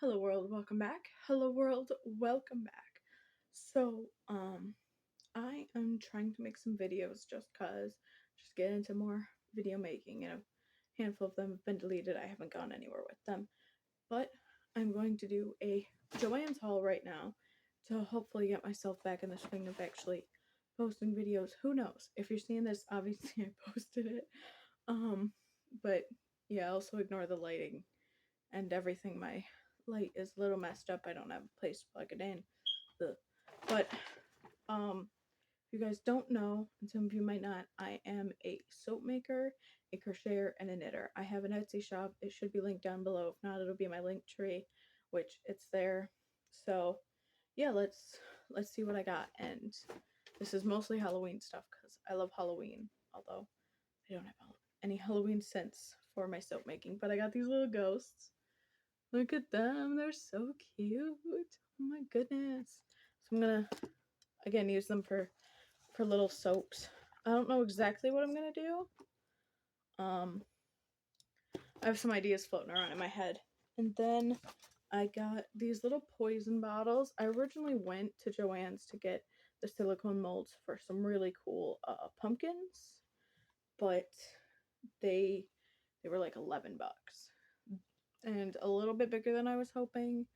Hello world, welcome back. Hello world, welcome back. So, I am trying to make some videos just get into more video making, and a handful of them have been deleted. I haven't gone anywhere with them. But I'm going to do a Joann's haul right now to hopefully get myself back in the swing of actually posting videos. Who knows? If you're seeing this, obviously I posted it. Um, but yeah, also ignore the lighting and everything. My light is a little messed up. I don't have a place to plug it in. Ugh. But if you guys don't know, and some of you might not, I am a soap maker, a crocheter, and a knitter. I have an Etsy shop. It should be linked down below. If not, it'll be my link tree, which it's there. So yeah, let's see what I got. And this is mostly Halloween stuff because I love Halloween, although I don't have any Halloween scents for my soap making. But I got these little ghosts. Look at them, they're so cute. Oh my goodness. So I'm gonna again use them for little soaps. I don't know exactly what I'm gonna do. I have some ideas floating around in my head. And then I got these little poison bottles. I originally went to Joann's to get the silicone molds for some really cool pumpkins, but they they were like 11 bucks and a little bit bigger than I was hoping.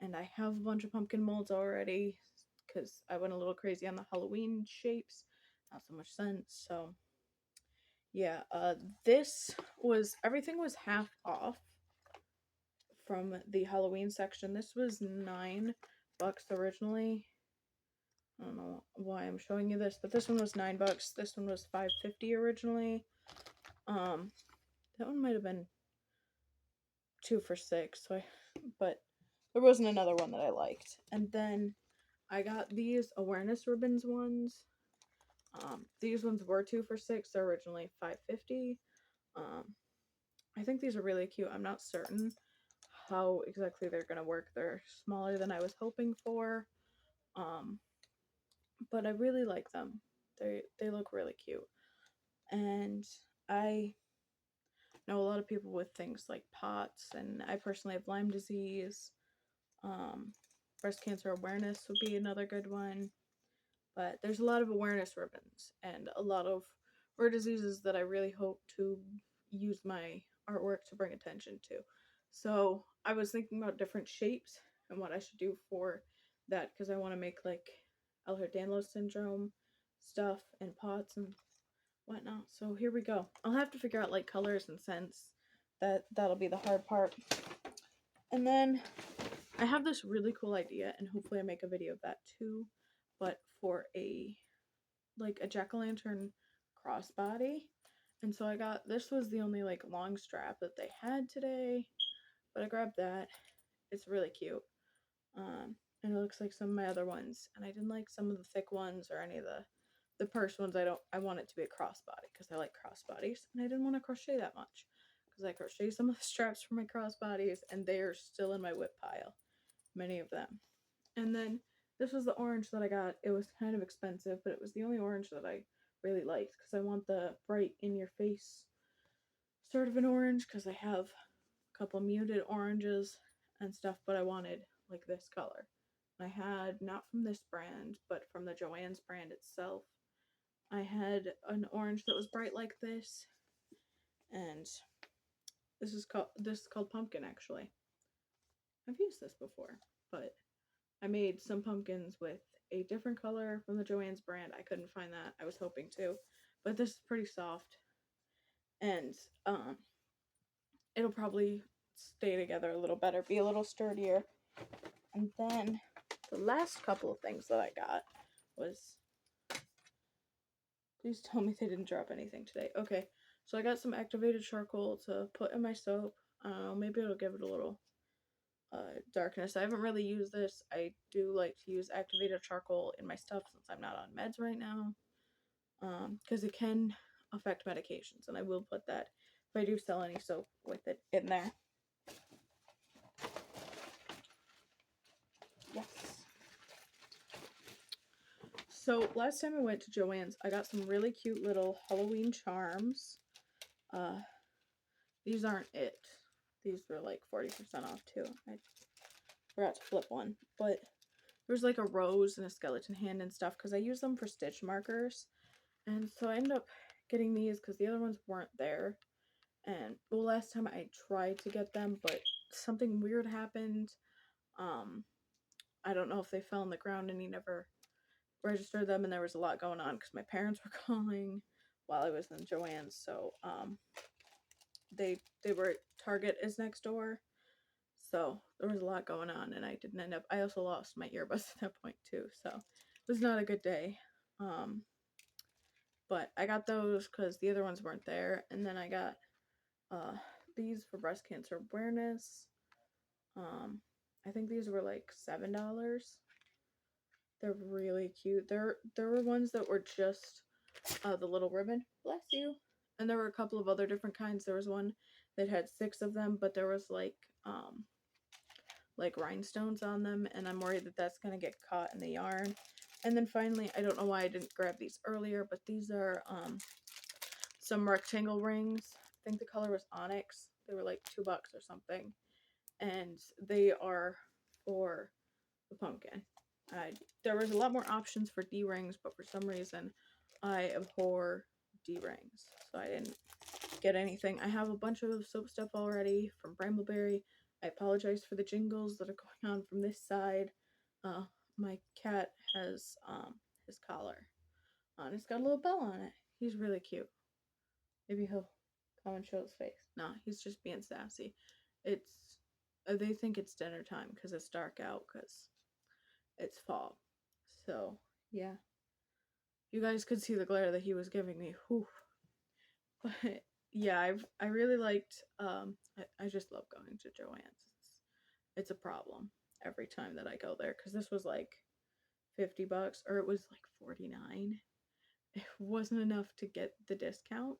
And I have a bunch of pumpkin molds already because I went a little crazy on the Halloween shapes. Not so much sense. So yeah, this was everything was half off from the Halloween section. This was $9 originally. I don't know why I'm showing you this, but this one was $9. This one was $5.50 originally. That one might have been 2 for $6. But there wasn't another one that I liked. And then I got these awareness ribbons ones. These ones were 2 for $6. They're originally $5.50. I think these are really cute. I'm not certain how exactly they're gonna work. They're smaller than I was hoping for, um, but I really like them. They look really cute, and I know a lot of people with things like POTS, and I personally have Lyme disease. Um, Breast cancer awareness would be another good one. But there's a lot of awareness ribbons and a lot of rare diseases that I really hope to use my artwork to bring attention to. So I was thinking about different shapes and what I should do for that because I want to make like Ehlers-Danlos syndrome stuff and pots and whatnot. So here we go. I'll have to figure out like colors and scents. That'll be the hard part. And then I have this really cool idea, and hopefully I make a video of that too, but for a jack-o'-lantern crossbody. And so this was the only like long strap that they had today, but I grabbed that. It's really cute. And it looks like some of my other ones, and I didn't like some of the thick ones or any of the purse ones. I want it to be a crossbody because I like crossbodies, and I didn't want to crochet that much because I crochet some of the straps for my crossbodies, and they are still in my whip pile, many of them. And then this was the orange that I got. It was kind of expensive, but it was the only orange that I really liked because I want the bright in your face sort of an orange because I have a couple muted oranges and stuff, but I wanted like this color. I had, not from this brand, but from the Joann's brand itself, I had an orange that was bright like this, and this is called pumpkin actually. I've used this before, but I made some pumpkins with a different color from the Joann's brand. I couldn't find that. I was hoping to, but this is pretty soft, and it'll probably stay together a little better, be a little sturdier. And then the last couple of things that I got was, please tell me they didn't drop anything today. Okay, so I got some activated charcoal to put in my soap. Maybe it'll give it a little darkness. I haven't really used this. I do like to use activated charcoal in my stuff since I'm not on meds right now, because it can affect medications, and I will put that if I do sell any soap with it in there. Yes. So last time I went to Joann's, I got some really cute little Halloween charms. These aren't it. These were like 40% off too. forgot to flip one, but there's like a rose and a skeleton hand and stuff because I use them for stitch markers. And so I ended up getting these because the other ones weren't there. And well, last time I tried to get them, but something weird happened. I don't know if they fell on the ground and he never registered them, and there was a lot going on because my parents were calling while I was in Joann's. So they were Target is next door, so there was a lot going on, and I didn't end up. I also lost my earbuds at that point too, so it was not a good day. But I got those because the other ones weren't there, and then I got uh these for breast cancer awareness. I think these were like $7. They're really cute. There were ones that were just the little ribbon. Bless you. And there were a couple of other different kinds. There was one that had 6 of them, but there was like rhinestones on them, and I'm worried that that's gonna get caught in the yarn. And then finally, I don't know why I didn't grab these earlier, but these are some rectangle rings. I think the color was onyx. They were like $2 or something, and they are for the pumpkin. There was a lot more options for D rings, but for some reason, I abhor D rings, so I didn't get anything. I have a bunch of soap stuff already from Brambleberry. I apologize for the jingles that are going on from this side. My cat has his collar on. It's got a little bell on it. He's really cute. Maybe he'll come and show his face. No, he's just being sassy. It's they think it's dinner time because it's dark out because it's fall. So yeah, you guys could see the glare that he was giving me. Whew. But yeah, I really liked. I just love going to Joann's. It's a problem every time that I go there because this was like $50 or it was like 49. It wasn't enough to get the discount.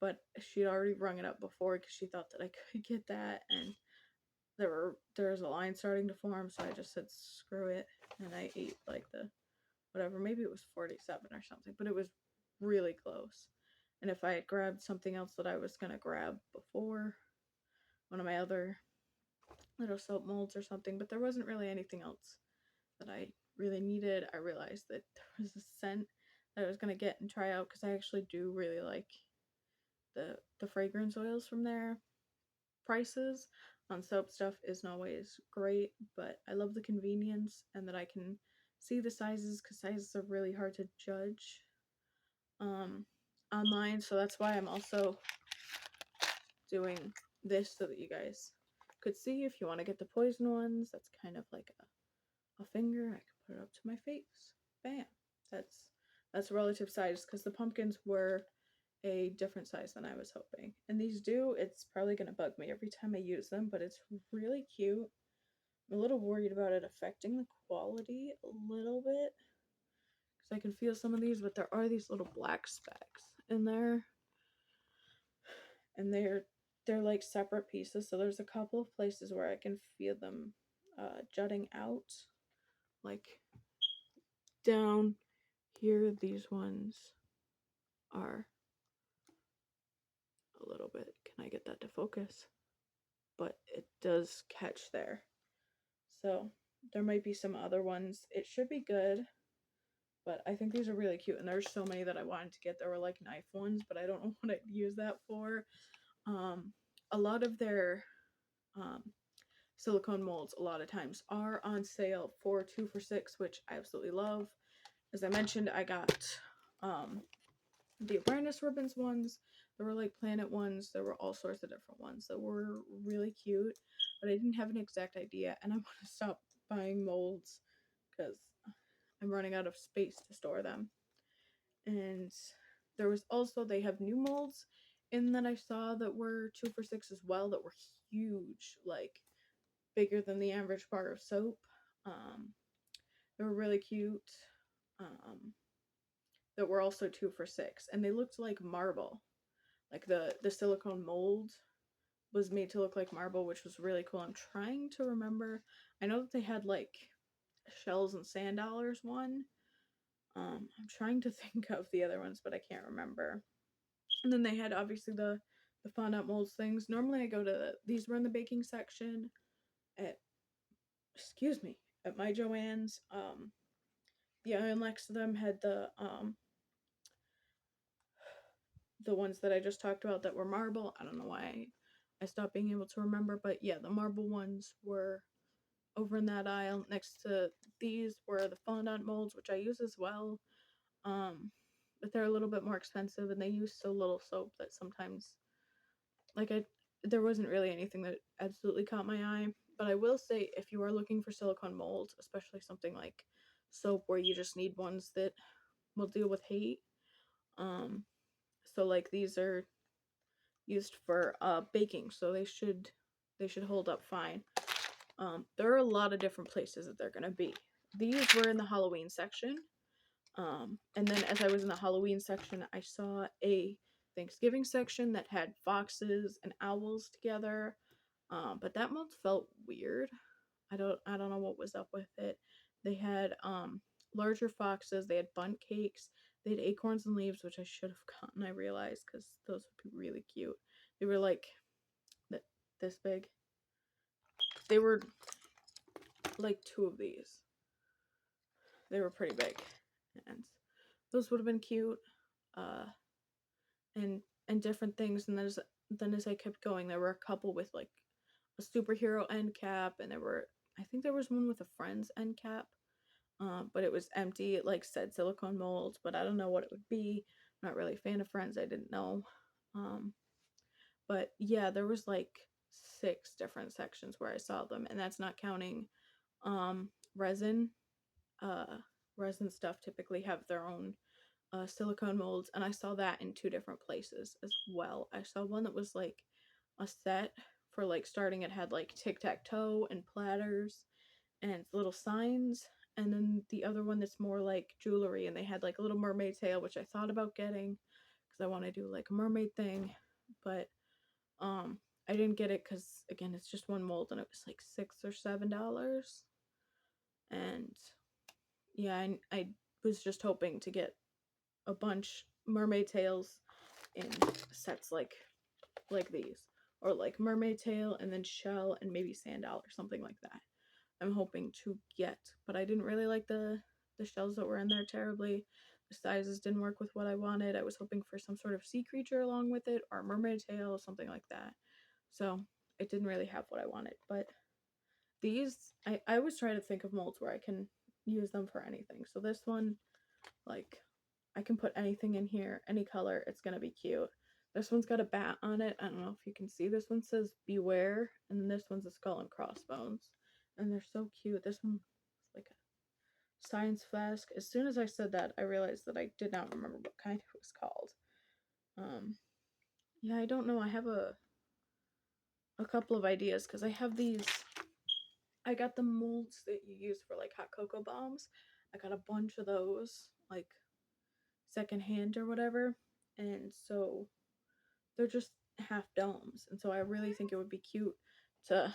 But she'd already rung it up before because she thought that I could get that, and there was a line starting to form, so I just said screw it, and I ate like the whatever, maybe it was 47 or something, but it was really close. And if I had grabbed something else that I was gonna grab before, one of my other little soap molds or something, but there wasn't really anything else that I really needed. I realized that there was a scent that I was gonna get and try out because I actually do really like the fragrance oils from there. Prices on soap stuff isn't always great, but I love the convenience and that I can see the sizes because sizes are really hard to judge online. So that's why I'm also doing this so that you guys could see. If you want to get the poison ones, that's kind of like a finger. I can put it up to my face. Bam. That's relative size because the pumpkins were a different size than I was hoping. And these it's probably going to bug me every time I use them, but it's really cute. I'm a little worried about it affecting the quality a little bit because I can feel some of these, but there are these little black specks in there, and they're like separate pieces. So there's a couple of places where I can feel them jutting out, like down here. These ones are a little bit. Can I get that to focus? But it does catch there. So there might be some other ones. It should be good, but I think these are really cute, and there's so many that I wanted to get. There were like knife ones, but I don't know what I'd use that for. A lot of their silicone molds a lot of times are on sale for 2 for $6, which I absolutely love. As I mentioned, I got the awareness ribbons ones. There were like planet ones. There were all sorts of different ones that were really cute, but I didn't have an exact idea, and I want to stop buying molds because I'm running out of space to store them. And there was also, they have new molds in that I saw that were 2 for $6 as well, that were huge, like bigger than the average bar of soap. They were really cute. That were also 2 for $6, and they looked like marble. Like the silicone mold was made to look like marble, which was really cool. I'm trying to remember. I know that they had like shells and sand dollars one. I'm trying to think of the other ones, but I can't remember. And then they had obviously the fondant molds things. Normally I go to these were in the baking section at excuse me, at my Joann's, the aisle next to them had the ones that I just talked about that were marble. I don't know why I stopped being able to remember, but yeah, the marble ones were over in that aisle. Next to these were the fondant molds, which I use as well. But they're a little bit more expensive and they use so little soap that sometimes like I there wasn't really anything that absolutely caught my eye. But I will say if you are looking for silicone molds, especially something like soap where you just need ones that will deal with heat. Um so like these are used for baking, so they should hold up fine. There are a lot of different places that they're gonna be. These were in the Halloween section. And then as I was in the Halloween section, I saw a Thanksgiving section that had foxes and owls together. But that month felt weird. I don't know what was up with it. They had larger foxes, they had bundt cakes, they had acorns and leaves, which I should have gotten, I realized, because those would be really cute. They were like this big. They were like two of these. They were pretty big. And those would have been cute. Uh and different things. And then as I kept going, there were a couple with like a superhero end cap, and I think there was one with a friend's end cap, but it was empty. It like said silicone molds, but I don't know what it would be. I'm not really a fan of Friends. I didn't know. Um, but yeah, there was like 6 different sections where I saw them, and that's not counting um, resin. Uh, resin stuff typically have their own silicone molds, and I saw that in 2 different places as well. I saw one that was like a set for like starting. It had like tic tac toe and platters and little signs, and then the other one that's more like jewelry, and they had like a little mermaid tail, which I thought about getting because I want to do like a mermaid thing, but I didn't get it because again it's just one mold and it was like $6 or $7, and yeah, I was just hoping to get a bunch mermaid tails in sets like these, or like mermaid tail and then shell and maybe sandal or something like that. I'm hoping to get, but I didn't really like the shells that were in there terribly. The sizes didn't work with what I wanted. I was hoping for some sort of sea creature along with it, or mermaid tail, something like that. So it didn't really have what I wanted. But these, I always try to think of molds where I can use them for anything. So this one, like, I can put anything in here, any color, it's gonna be cute. This one's got a bat on it. I don't know if you can see. This one says beware, and then this one's a skull and crossbones. And they're so cute. This one's like a science flask. As soon as I said that, I realized that I did not remember what kind it was called. Um, yeah, I don't know. I have a couple of ideas because I have these. I got the molds that you use for like hot cocoa bombs. I got a bunch of those, like secondhand or whatever. And so they're just half domes. And so I really think it would be cute to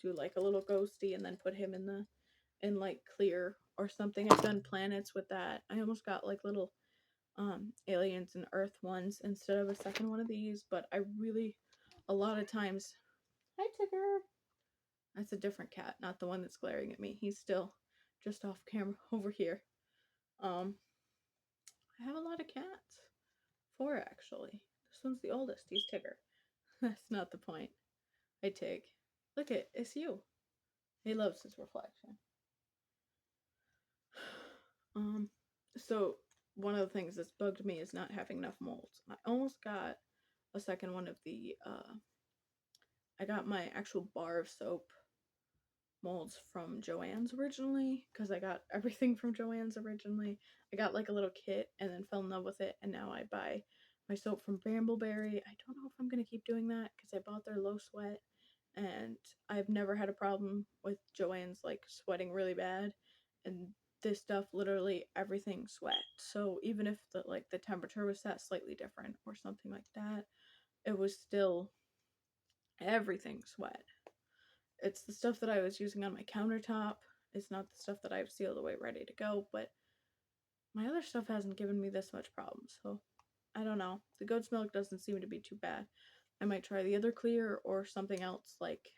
do like a little ghosty and then put him in like clear or something. I've done planets with that. I almost got like little aliens and earth ones instead of a second one of these, but I really a lot of times hi Tigger. That's a different cat, not the one that's glaring at me. He's still just off camera over here. Um I have a lot of cats. 4 actually. This one's the oldest. He's Tigger. That's not the point. Hey Tig. Look it's you. He loves his reflection. Um so one of the things that's bugged me is not having enough molds. I almost got a second one of the I got my actual bar of soap molds from Joann's originally because I got everything from Joann's originally. I got like a little kit and then fell in love with it, and now I buy my soap from Brambleberry. I don't know if I'm gonna keep doing that because I bought their low sweat, and I've never had a problem with Joann's like sweating really bad, and this stuff literally everything sweat. So even if the temperature was set slightly different or something like that, it was still everything sweat. It's the stuff that I was using on my countertop. It's not the stuff that I've sealed away ready to go, but my other stuff hasn't given me this much problem, so I don't know. The goat's milk doesn't seem to be too bad. I might try the other clear or something else like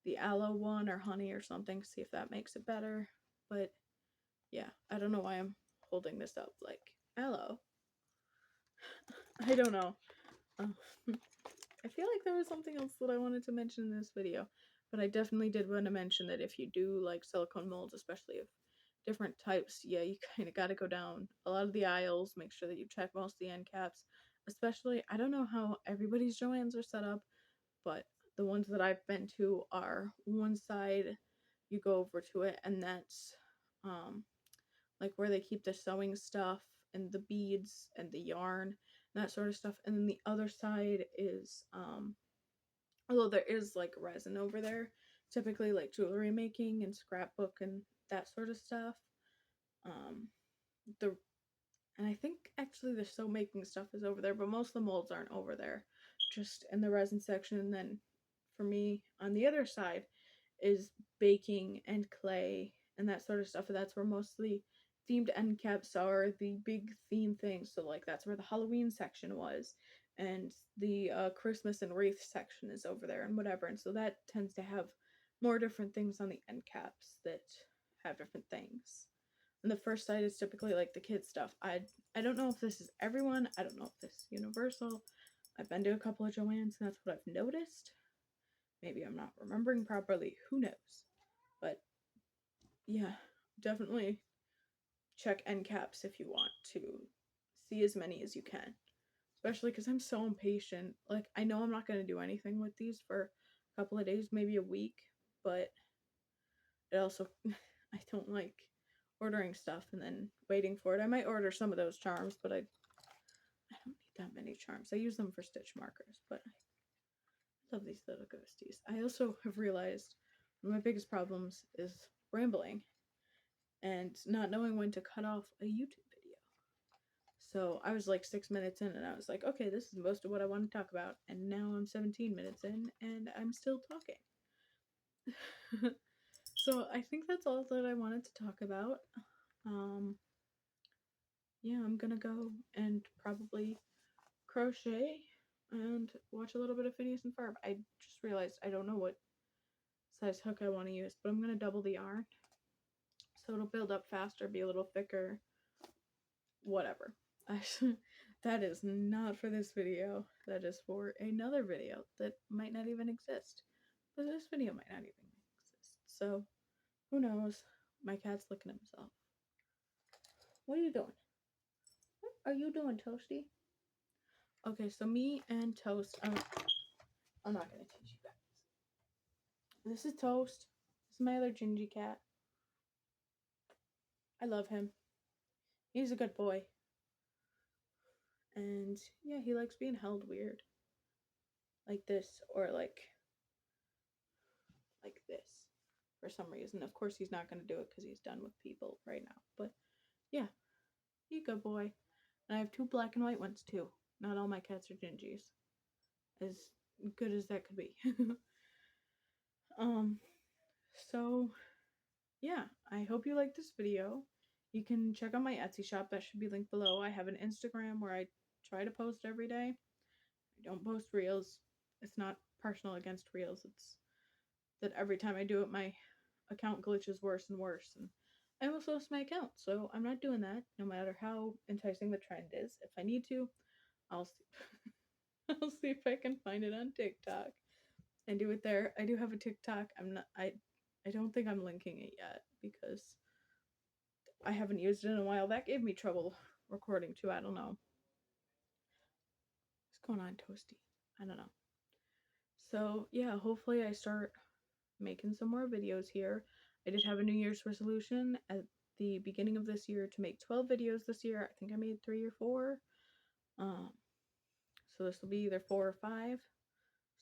the aloe one or honey or something, see if that makes it better. But yeah, I don't know why I'm holding this up like aloe. I don't know. Uh, I feel like there was something else that I wanted to mention in this video, but I definitely did want to mention that if you do like silicone molds, especially of different types, yeah, you kind of got to go down a lot of the aisles, make sure that you check most of the end caps, especially, I don't know how everybody's Joann's are set up, but the ones that I've been to are one side, you go over to it, and that's like where they keep the sewing stuff and the beads and the yarn and that sort of stuff. And then the other side is although there is like resin over there, typically like jewelry making and scrapbook and that sort of stuff. Um the and I think actually the soap making stuff is over there, but most of the molds aren't over there, just in the resin section. And then for me on the other side is baking and clay and that sort of stuff. And that's where mostly themed end caps are, the big theme things. So like that's where the Halloween section was, and the Christmas and wreath section is over there and whatever. And so that tends to have more different things on the end caps that have different things. And the first side is typically like the kids stuff. I don't know if this is everyone. I don't know if this is universal. I've been to a couple of Joann's and that's what I've noticed. Maybe I'm not remembering properly. Who knows? But yeah, definitely check end caps if you want to see as many as you can. Especially because I'm so impatient. Like, I know I'm not going to do anything with these for a couple of days, maybe a week, but it also, I don't like ordering stuff and then waiting for it. I might order some of those charms, but I don't need that many charms. I use them for stitch markers, but I love these little ghosties. I also have realized one of my biggest problems is rambling and not knowing when to cut off a YouTube video. So I was like 6 minutes in and I was like, okay, this is most of what I want to talk about. And now I'm 17 minutes in and I'm still talking. So I think that's all that I wanted to talk about. Yeah, I'm gonna go and probably crochet and watch a little bit of Phineas and Ferb. I just realized I don't know what size hook I want to use, but I'm gonna double the yarn so it'll build up faster, be a little thicker, whatever. That is not for this video. That is for another video that might not even exist. But this video might not even exist. So, who knows? My cat's licking himself. What are you doing? What are you doing, Toasty? Okay, so me and Toast, I'm not going to teach you guys. This is Toast. This is my other Gingy cat. I love him. He's a good boy. And yeah, he likes being held weird. Like this, or like this for some reason. Of course, he's not going to do it because he's done with people right now. But yeah, he's a good boy. And I have 2 black and white ones too. Not all my cats are Gingies. As good as that could be. um, so yeah, I hope you liked this video. You can check out my Etsy shop. That should be linked below. I have an Instagram where I try to post every day. I don't post reels. It's not personal against reels. It's that every time I do it, my account glitches worse and worse. And I almost lost my account, so I'm not doing that, no matter how enticing the trend is. If I need to, I'll see. I'll see if I can find it on TikTok and do it there. I do have a TikTok. I don't think I'm linking it yet because I haven't used it in a while. That gave me trouble recording too. I don't know. What's going on, Toasty? I don't know. So yeah, hopefully I start making some more videos here. I did have a New Year's resolution at the beginning of this year to make 12 videos this year. I think I made 3 or 4. So this will be either 4 or 5.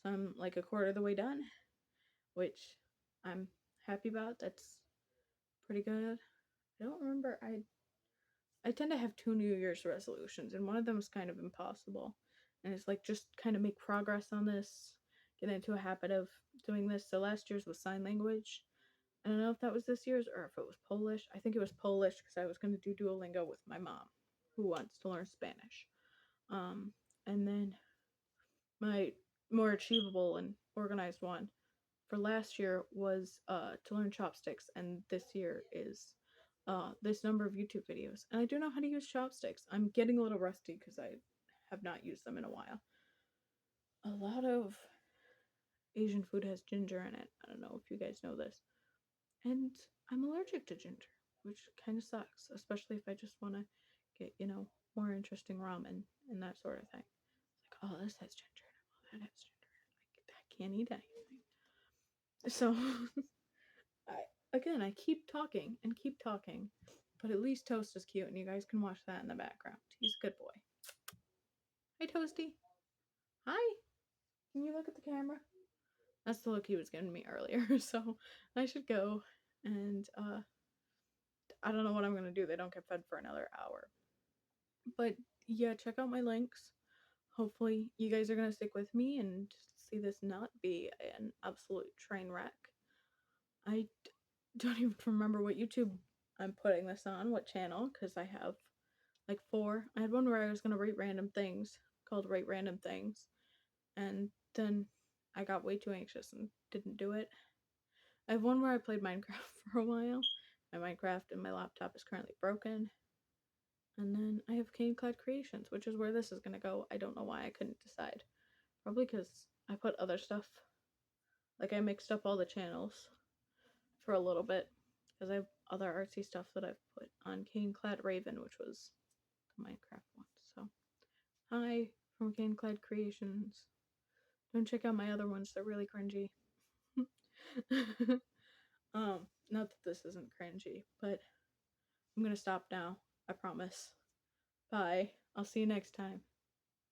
So I'm like a quarter of the way done, which I'm happy about. That's pretty good. I don't remember. I tend to have 2 New Year's resolutions, and one of them is kind of impossible. And it's like just kind of make progress on this, get into a habit of doing this. So last year's was sign language. I don't know if that was this year's or if it was Polish. I think it was Polish because I was going to do Duolingo with my mom, who wants to learn Spanish. And then my more achievable and organized one for last year was to learn chopsticks, and this year is this number of YouTube videos. And I do know how to use chopsticks. I'm getting a little rusty because I have not used them in a while. A lot of Asian food has ginger in it. I don't know if you guys know this. And I'm allergic to ginger, which kind of sucks, especially if I just want to get, more interesting ramen and that sort of thing. Like, oh, this has ginger in it. Oh, that has ginger in it. I can't eat anything. So, I keep talking and keep talking, but at least Toast is cute, and you guys can watch that in the background. He's a good boy. Hi, Toasty. Hi. Can you look at the camera? That's the look he was giving me earlier, so I should go. And I don't know what I'm gonna do. They don't get fed for another hour. But yeah, check out my links. Hopefully, you guys are gonna stick with me and see this not be an absolute train wreck. I don't even remember what YouTube I'm putting this on, what channel, because I have like 4. I had one where I was gonna rate random things called Rate Random Things, and then I got way too anxious and didn't do it. I have one where I played Minecraft for a while. My Minecraft and my laptop is currently broken. And then I have Cane Clad Creations, which is where this is gonna go. I don't know why I couldn't decide. Probably because I put other stuff. Like, I mixed up all the channels for a little bit. Because I have other artsy stuff that I've put on Cane Clad Raven, which was the Minecraft one. So, hi from Cane Clad Creations. Don't check out my other ones, they're really cringy. Not that this isn't cringy, but I'm gonna stop now. I promise. Bye. I'll see you next time.